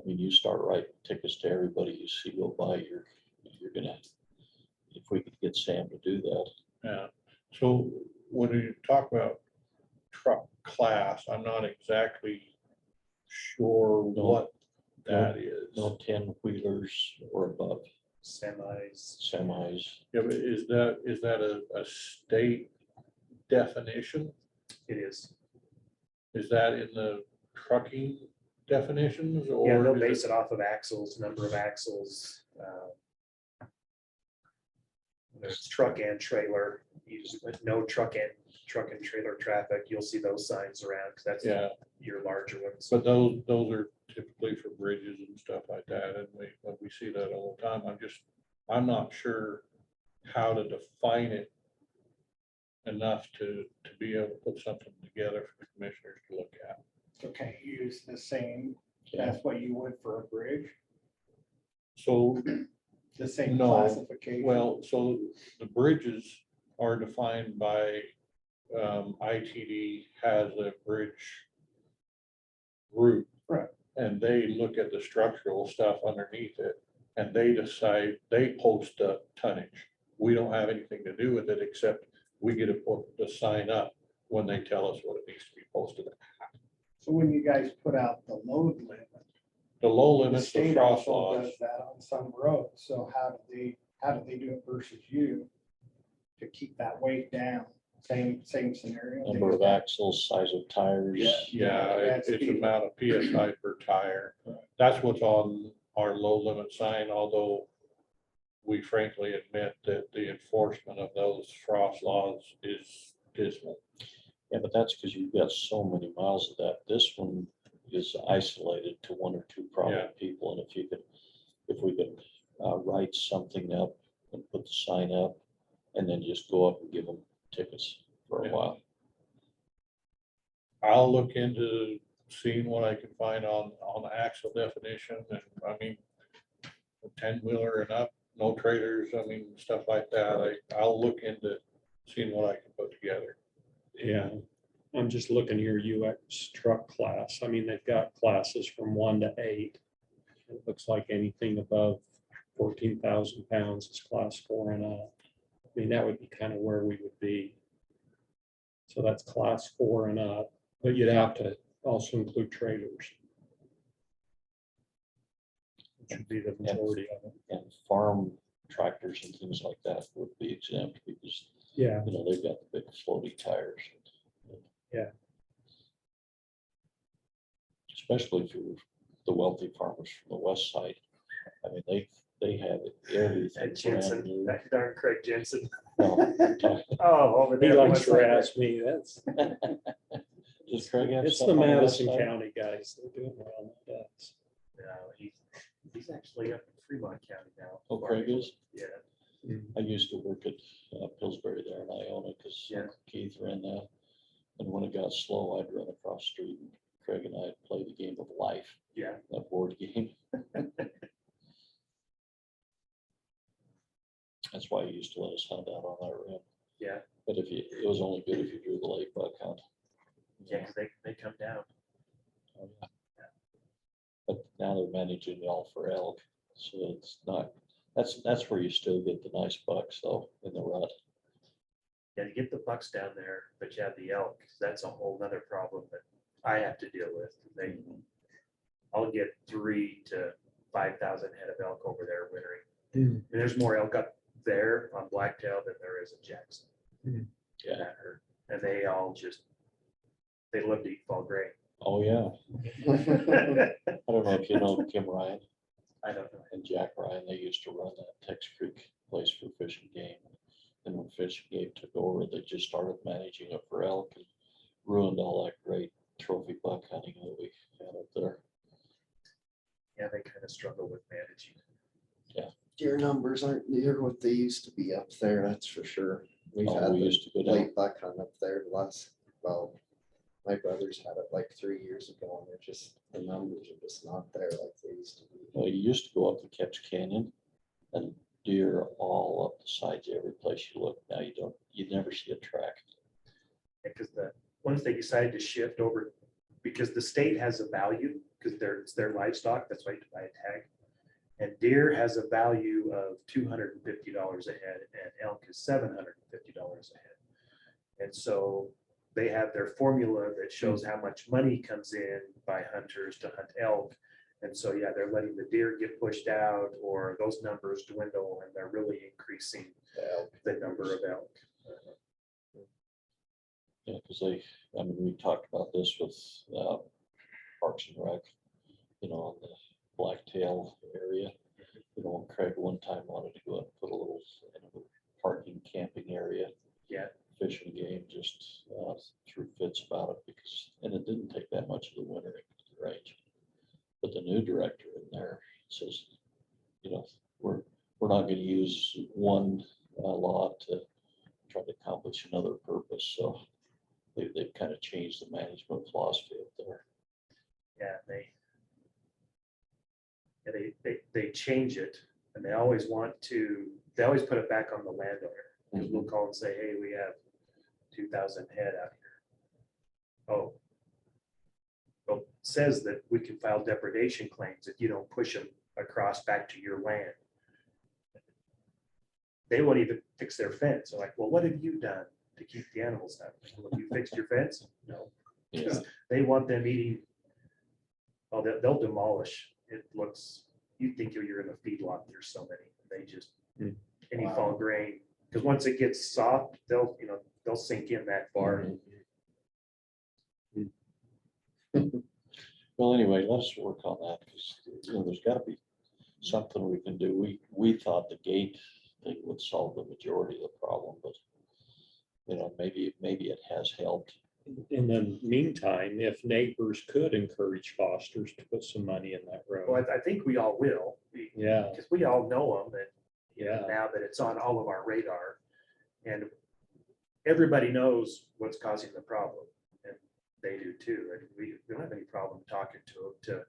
you start writing tickets to everybody you see go by, you're gonna, if we could get Sam to do that. Yeah. So when you talk about truck class, I'm not exactly sure what that is. No 10-wheelers or above, Semis. semis. Yeah, but is that a state definition? It is. Is that in the trucking definitions, or? Yeah, they'll is base it off of axles, number of axles. Whether it's truck and trailer, no truck and trailer traffic, you'll see those signs around, because that's Yeah, your larger ones. but those are typically for bridges and stuff like that, and we see that all the time. I'm not sure how to define it enough to be able to put something together for the commissioners to look at. Okay, use the same, Yeah. that's what you would for a bridge, So, the same No, classification. well, so the bridges are defined by, ITD has a bridge group. Right. And they look at the structural stuff underneath it, and they decide, they post the tonnage. We don't have anything to do with it, except we get to put the sign up when they tell us what it needs to be posted at. So when you guys put out the load limit, The low the limits of state frost also laws, does that on some roads. So how do they do it versus you to keep that weight down? Same scenario. Number of axles, size of tires. yeah, That's it's key. amount of PSI per tire. That's what's on our low limit sign, although we frankly admit that the enforcement of those frost laws is dismal. Yeah, but that's because you've got so many miles of that. This one is isolated to one or two problem Yeah. people, and if we could write something up and put the sign up, and then just go up and give them tickets for a Yeah. while. I'll look into seeing what I can find on the axle definition, and I mean, 10-wheeler and up, no trailers, I mean, stuff like that. I'll look into seeing what I can put together. Yeah, I'm just looking here, UX truck class. I mean, they've got classes from 1 to 8. It looks like anything above 14,000 pounds is class 4 and up. I mean, that would be kind of where we would be. So that's class 4 and up, but you'd have to also include trailers. Which would be the majority of it. And farm tractors and things like that would be exempt because, Yeah, they've got the big floaty tires. Yeah. Especially if you're the wealthy farmers from the west side. I mean, they have everything. That Jensen, brand new. that darn Craig Jensen. No, I'm talking- Oh, over he there. likes west to side. harass me. That's, Does Craig have it's stuff the on west Madison side? County guys that do it around the decks. No, he's actually up in Fremont County now. Oh, Craig is? Yeah. I used to work at Pillsbury there in Iona because Yeah. Keith ran that. And when it got slow, I'd run across the street and Craig and I'd play the game of life, Yeah. that board game. That's why he used to let us hunt out on that rim. Yeah. But it was only good if you drew the lake buck hunt. Yeah, because they come down. Oh, yeah. But now they're managing y'all for elk, so it's not, that's where you still get the nice bucks though, in the rut. Yeah, to get the bucks down there, but you have the elk, that's a whole nother problem that I have to deal with. I'll get 3,000 to 5,000 head of elk over there wintering. And there's more elk up there on Blacktail than there is in Jackson. Yeah. That hurt. And they all they love to eat fall grain. Oh, yeah. I don't know if you know Kim Ryan I don't know. and Jack Ryan, they used to run that Tex Creek place for Fish and Game. And when Fish and Game took over, they just started managing it for elk and ruined all that great trophy buck hunting that we had up there. Yeah, they kind of struggle with managing. Deer numbers aren't near what they used to be up there, that's for sure. We've Oh, had we the used to go down, late buck hunt up there my brothers had it like 3 years ago, and the numbers are just not there like they used to be. well, you used to go up the Ketch Canyon and deer all up the sides of every place you look. Now you never see a track. Because once they decided to shift over, because the state has a value, because it's their livestock, that's why you have to buy a tag. And deer has a value of $250 a head, and elk is $750 a head. And so they have their formula that shows how much money comes in by hunters to hunt elk. And so, yeah, they're letting the deer get pushed out, or those numbers dwindle, and they're really increasing the number of elk. Yeah, because we talked about this with Parks and Rec, on the Blacktail area. Craig one time wanted to go and put a little parking camping area. Yeah. Fish and Game just threw fits about it and it didn't take that much of the winter range. But the new director in there says, we're not going to use one law to try to accomplish another purpose. So they've kind of changed the management philosophy up there. Yeah, they change it, and they always put it back on the landowner. Because we'll call and say, hey, we have 2,000 head out here. Oh. Well, it says that we can file depredation claims if you don't push them across back to your land. They won't even fix their fence. They're like, well, what have you done to keep the animals out? Well, have you fixed your fence? No. Yeah. They want them eating. Oh, they'll demolish. It looks, you think you're in a feedlot, there's so many, they just, any Wow. fall grain, because once it gets soft, they'll sink in that far. Well, anyway, let's work on that, because, there's gotta be something we can do. We thought the gate thing would solve the majority of the problem, but, maybe it has helped. In the meantime, if neighbors could encourage Foster's to put some money in that Well, road. I think we all will. Yeah. Because we all know them, and Yeah. now that it's on all of our radar, and everybody knows what's causing the problem, and they do too. And we don't have any problem talking to them to,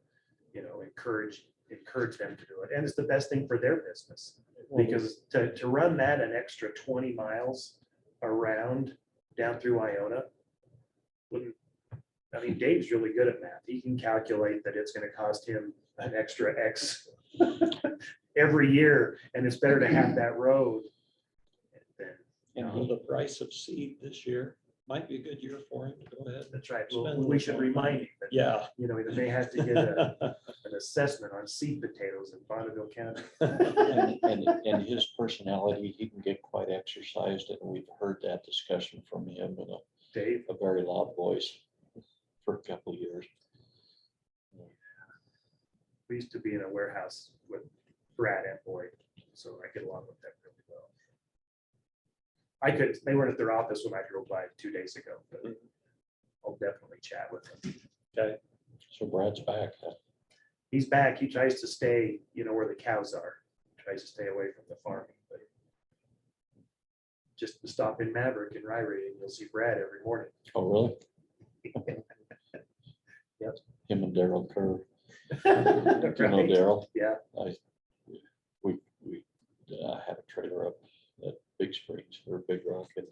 encourage them to do it. And it's the best thing for their business, because to run that an extra 20 miles around down through Iona wouldn't. I mean, Dave's really good at math. He can calculate that it's going to cost him an extra X every year, and it's better to have that road than. And the price of seed this year might be a good year for him to go ahead. That's right. Spend Well, a we should little more remind him that, Yeah. he may have to get an assessment on seed potatoes in Bonneville County. And his personality, he can get quite exercised, and we've heard that discussion from him in Dave, a very loud voice for a couple of years. we used to be in a warehouse with Brad and Boyd, so I get along with them really well. they weren't at their office when I drove by 2 days ago, but I'll definitely chat with them. Okay. So Brad's back, huh? He's back. He tries to stay, where the cows are, tries to stay away from the farming, but just stop in Maverick and Ryrie and you'll see Brad every morning. Oh, really? Yep. Him and Daryl Kerr. You know Right? Daryl? Yeah. We had a trailer up at Big Springs or Big Rock, and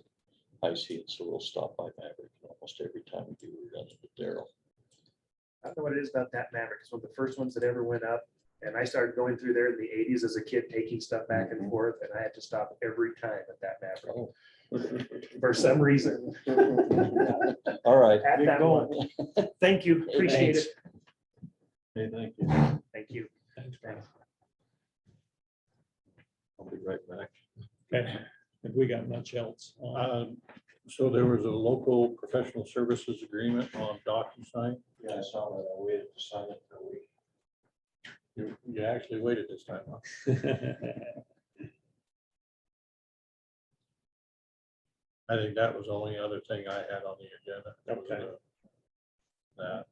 I see it, so we'll stop by Maverick. Almost every time we do, we run into Daryl. I don't know what it is about that Maverick. It's one of the first ones that ever went up. And I started going through there in the 80s as a kid, taking stuff back and forth, and I had to stop every time at that Maverick. Oh. For some reason. All right. At that one. Thank you. Appreciate it. Hey, thank you. Thank you. Thanks, Brad. I'll be right back. Okay. Have we got much else? So there was a local professional services agreement on DocuSign. Yeah, I saw that. I waited to sign it for a week. You actually waited this time, huh? I think that was the only other thing I had on the agenda. That was, Okay. That.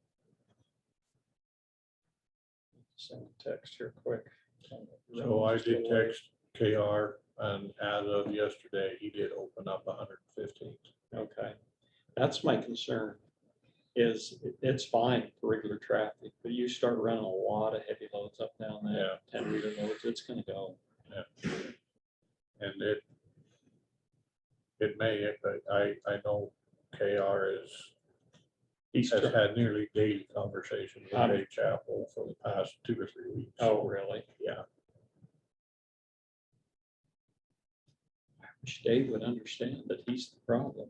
Send a text here quick. So I did text KR, and as of yesterday, he did open up 115. Okay, that's my concern, is it's fine for regular traffic, but you start running a lot of heavy loads up down there, 10-meter loads, it's gonna go. And it may, but I know KR has had nearly daily conversations with Dave Chapel for the past 2 or 3 weeks. Oh, really? Yeah. I wish Dave would understand that he's the problem.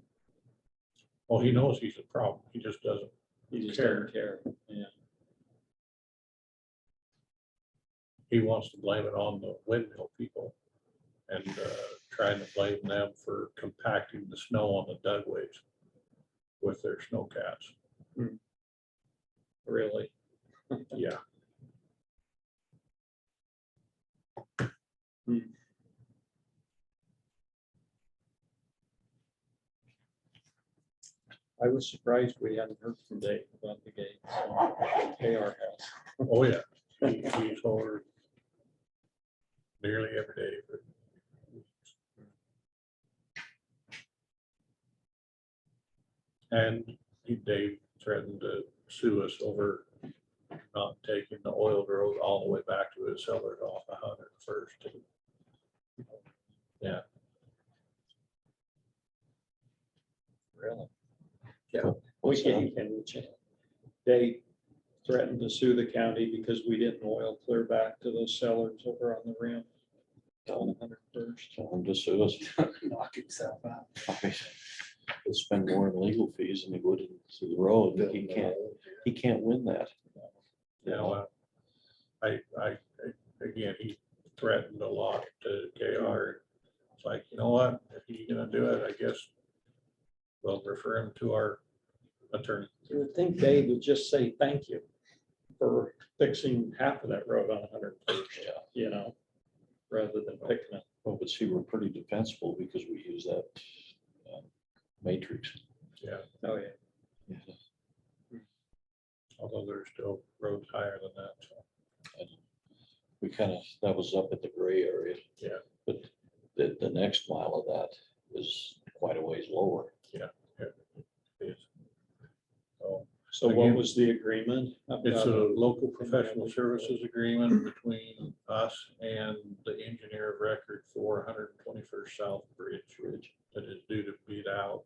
Well, he knows he's a problem. He just doesn't. He just doesn't care. Yeah. He wants to blame it on the windmill people and trying to blame them for compacting the snow on the dugways with their snowcats. Really? Yeah. I was surprised we hadn't heard from Dave about the gates. KR has. Oh, yeah. He's over nearly every day. But and Dave threatened to sue us over not taking the oil road all the way back to his cellar off 101st. Yeah. Really? Yeah. We gave him the chance. They threatened to sue the county because we didn't oil clear back to those cellars over on the rim. On 101st. Tell him to sue us. Knock himself out. he'll spend more in legal fees than he would into the road. building the road, He can't win that. You know, again, he threatened a lot to KR. It's like, you know what, if you're gonna do it, I guess we'll refer him to our attorney. You would think Dave would just say thank you for fixing half of that road on 101st, Yeah. you know, rather than picking it. Well, but see, we're pretty defensible because we use that matrix. Yeah, Oh, yeah. Yeah. although there's still roads higher than that. So. And we kind of, that was up at the gray area. Yeah. But the next mile of that is quite a ways lower. So what was the agreement? It's a local professional services agreement between us and the engineer of record for 121st South Bridge that is due to bid out.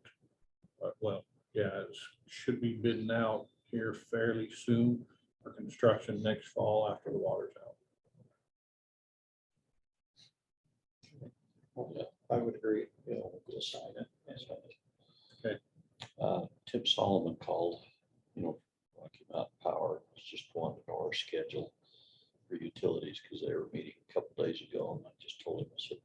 Well, yeah, it should be bidding out here fairly soon for construction next fall after the water's out. Yeah. I would agree. You know, we'll go sign it. Sign it. Okay. Tim Solomon called, you know, Rocky Mountain Power, was just wanting to know our schedule for utilities, because they were meeting a couple days ago, and I just told him, I said,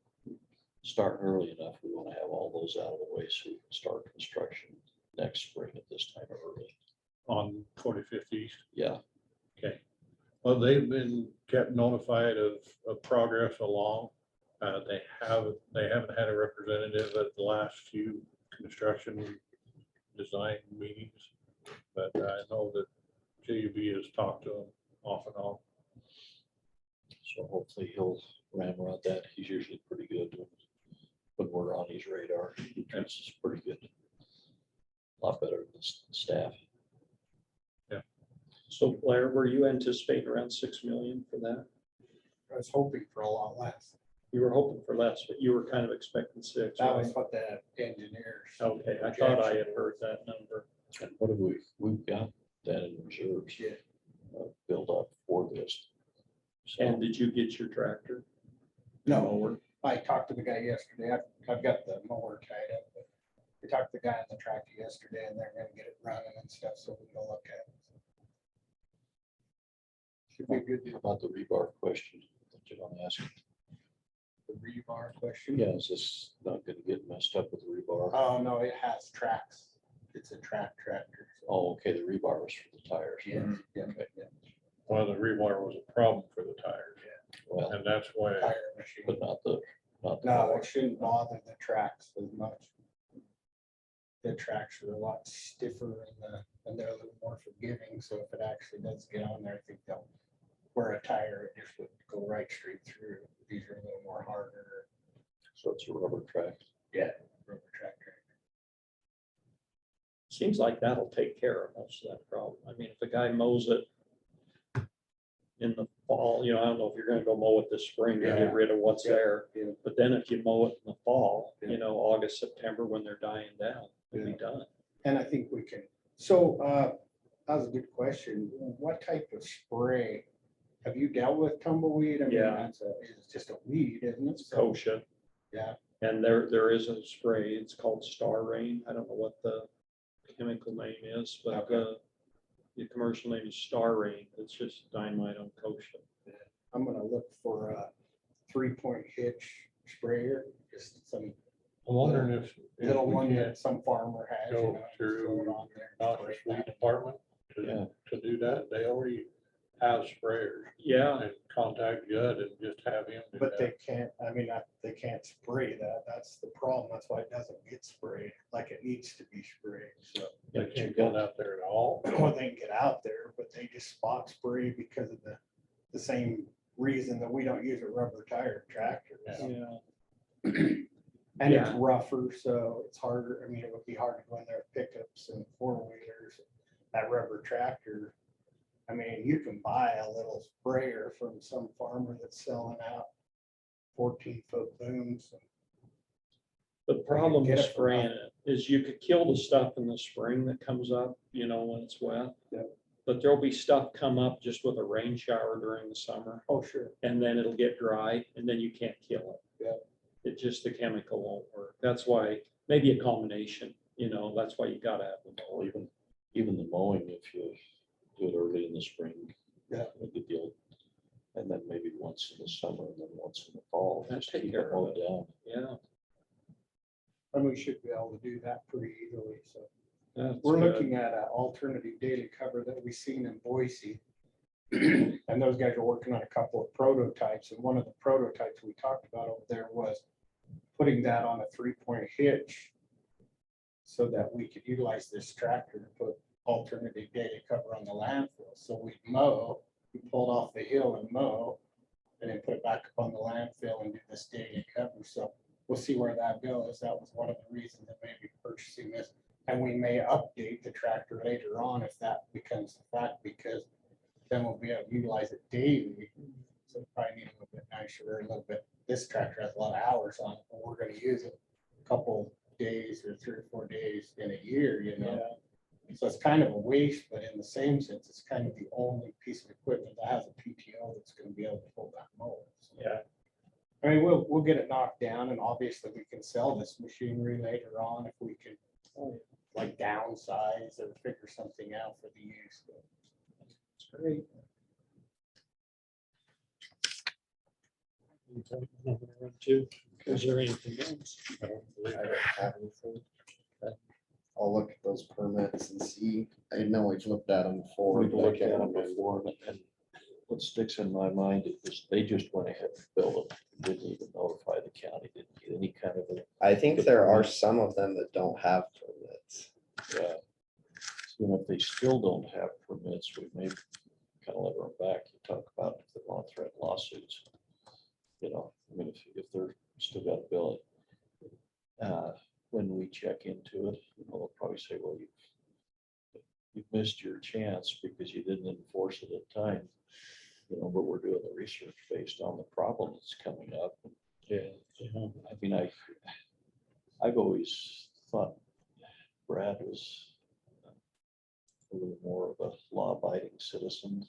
starting early enough, we want to have all those out of the way so we can start construction next spring at this time early. On 45th East. Yeah, Okay. Well, they've been kept notified of progress along. They haven't had a representative at the last few construction design meetings, but I know that JUB has talked to them off and on. so hopefully he'll ramrod that. He's usually pretty good when we're on his radar. He treats us pretty good. A lot better than staff. So Blair, were you anticipating around 6 million for that? I was hoping for a lot less. You were hoping for less, but you were kind of expecting 6. That was right? what the engineers. Okay, I thought I had heard that number. And what have we've got that in reserves, Yeah. built up for this. So, And did you get your tractor? No, I talked to the guy yesterday. I've got the mower tied up, but we talked to the guy on the tractor yesterday, and they're gonna get it running and stuff, so we can go look at it. Should be a good. how about the rebar question that you want to ask? The rebar question. Yeah, is this not gonna get messed up with the rebar? Oh, no, it has tracks. It's a track tractor. so- Oh, okay, the rebar was for the tires. Yeah, yeah, Okay. yeah. Well, the rebar was a problem for the tires, Well, and that's why Tire machine. but not the No, power. it shouldn't bother the tracks as much. The tracks are a lot stiffer and they're a little more forgiving, so if it actually does get on there, I think they'll wear a tire, it just would go right straight through. These are a little more harder. So it's a rubber track. Yeah. Rubber tractor. Seems like that'll take care of most of that problem. I mean, if the guy mows it in the fall, you know, I don't know if you're gonna go mow it this spring to Yeah. get rid of what's Yeah. there. Yeah. But then if you mow it in the fall, Yeah. you know, August, September, when they're dying down, it'll be Yeah. done. And I think we can, so, that was a good question. What type of spray? Have you dealt with tumbleweed? I mean, Yeah. it's just a weed, isn't it? It's So, kochia. yeah, And there is a spray, it's called Star Rain. I don't know what the chemical name is, but Okay. the commercial name is Star Rain. It's just dynamite on kochia. I'm gonna look for a 3-point hitch sprayer, just some I'm wondering if little we one can't that some farmer has. go you know, just through throw it on there and noxious spray weed that. department Yeah. to do that. They already have sprayers. Yeah, And contact Judd and just have him do But they that. can't, I mean, they can't spray that. That's the problem. That's why it doesn't get sprayed like it needs to be sprayed. So, They can't get out there at all. well, they can get out there, but they just spot spray because of the same reason that we don't use a rubber tire tractor. Yeah. yeah. And it's Yeah. rougher, so it's harder. I mean, it would be hard to go in there with pickups and 4-wheelers. That rubber tractor, I mean, you can buy a little sprayer from some farmer that's selling out 14-foot booms. The problem get with it for spraying it is you could kill the stuff in the spring that comes up, you know, when it's wet. Yep. But there'll be stuff come up just with a rain shower during the summer, Oh, sure. and then it'll get dry, and then you can't kill it. Yep. It just, the chemical won't work. That's why maybe a combination. You know, that's why you gotta have them. Well, even the mowing, if you do it early in the spring. Yeah. A good deal. And then maybe once in the summer and then once in the fall. And just take keep care it of mowed it. down. Yeah. And we should be able to do that pretty easily, so. That's We're good. looking at an alternative daily cover that we seen in Boise. And those guys are working on a couple of prototypes, and one of the prototypes we talked about over there was putting that on a 3-point hitch so that we could utilize this tractor to put alternative daily cover on the landfill. So we'd mow, we pulled off the hill and mow, and then put it back up on the landfill and do this daily cover. So we'll see where that goes. That was one of the reasons that maybe purchasing this. And we may update the tractor later on if that becomes a fact, because then we'll be able to utilize it daily. So probably need a little bit nicer, a little bit, this tractor has a lot of hours on it, but we're gonna use it a couple days or 3 or 4 days in a year, you know? So it's kind of a waste, but in the same sense, it's kind of the only piece of equipment that has a PTO that's gonna be able to pull that mower. So, Yeah. I mean, we'll get it knocked down, and obviously we can sell this machinery later on if we can like downsize or figure something out for the use. It's great. Is there anything else? I don't have anything. I'll look at those permits and see. I know we've looked at them before. We've but I looked can't at them remember. before, and what sticks in my mind is they just went ahead and built it. Didn't even notify the county, didn't get any kind of a, I think there are some of them that don't have permits. and if they still don't have permits, we may kind of let them back. You talk about if they want to threaten lawsuits. You know, I mean, if they're still got to bill it. When we check into it, you know, they'll probably say, well, you've missed your chance because you didn't enforce it at the time. You know, but we're doing the research based on the problem that's coming up. Yeah. I mean, I've always thought Brad was a little more of a law-abiding citizen.